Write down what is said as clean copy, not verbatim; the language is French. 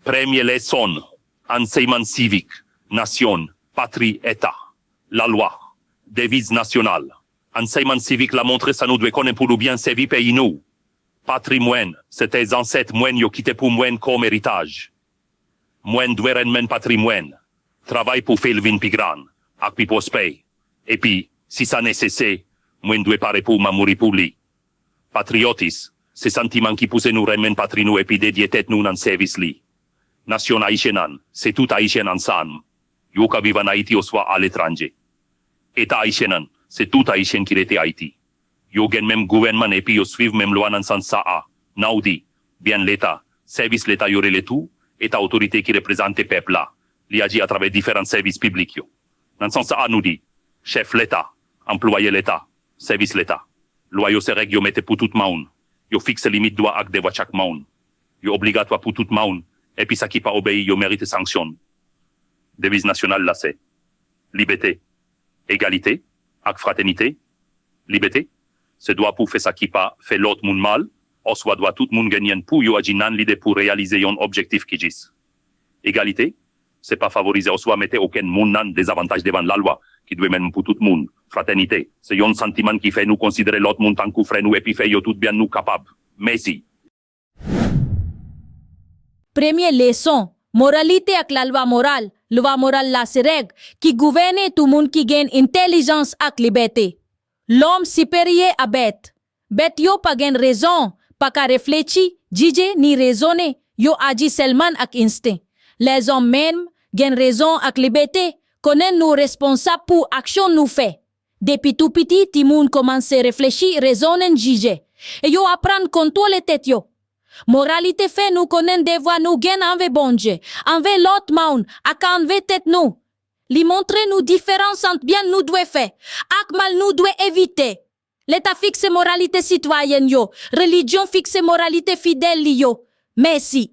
Première leçon, enseignement civique, nation, patrie, État. La loi, devise nationale. Enseignement civique la montre ça nous doit connaître pour le bien servir pays nous. Patrimoine, c'était ancêtres moines yo quitté pour moine comme héritage. Moine doit rendre patrimoine. Travail pour faire le vin plus grand, ak pi prospère. Et puis, si ça nécessaire, moine doit parer pour mourir pour lui. Patriotisme, c'est sentiment qui pousse nous remen patrie nous et puis dédier tête nous dans service li. Nation haïtienne, c'est tout haïtien ensemble. Yo ka vive en Haïti ou soit à l'étranger. État haïtien, c'est tout haïtien qui était Haïti. Yo gen même gouvernement et puis yo suivent même loi dans sens ça a. Naudi, bien l'État, service l'État yoré le tout, État autorité qui représente le peuple là. Li agit à travers différents services publics yo. Dans sens ça a nous dit, chef l'État, employé l'État, service l'État. Loi yo se règle yo mette pour tout monde. Yo fixe limite droit ak devoir chaque monde. Yo obligatoire pour tout monde. Et puis ça qui pas obéi yo mérite sanction. Devise nationale là c'est liberté, égalité, ak fraternité. Liberté, c'est droit pour faire ça qui pas fait l'autre monde mal, ou soit doit tout monde gagner pour yo agir nan l'idée pour réaliser un objectif qui gis. Égalité, c'est pas favoriser ou soit mettre aucun monde nan des avantages devant la loi qui doit même pour tout le monde. Fraternité, c'est un sentiment qui fait nous considérer l'autre monde tant que frère nous et puis fait yo tout bien nous capable. Merci. Première leçon, moralité ak la loi morale. Loi morale la se règle qui gouverne tout monde qui gagne intelligence ak liberté. L'homme supérieur à bête. Bête yo pas gagne raison, pas qu'à réfléchir, juger ni raisonner. Yo agit seulement ak instinct. Les hommes même gagne raison ak liberté, connaissent nous responsables pour action nous fait. Depuis tout petit, ti moun commence à réfléchir, raisonner, juger. Et yo apprendre contrôler tête yo. Moralité fait nous connaître devoir nous gain envers bon Dieu, envers l'autre monde, ak envers tête nous. Li montre nous différence entre bien nous doit faire, ak mal nous doit éviter. L'État fixe moralité citoyenne yo, religion fixe moralité fidèle li yo. Merci.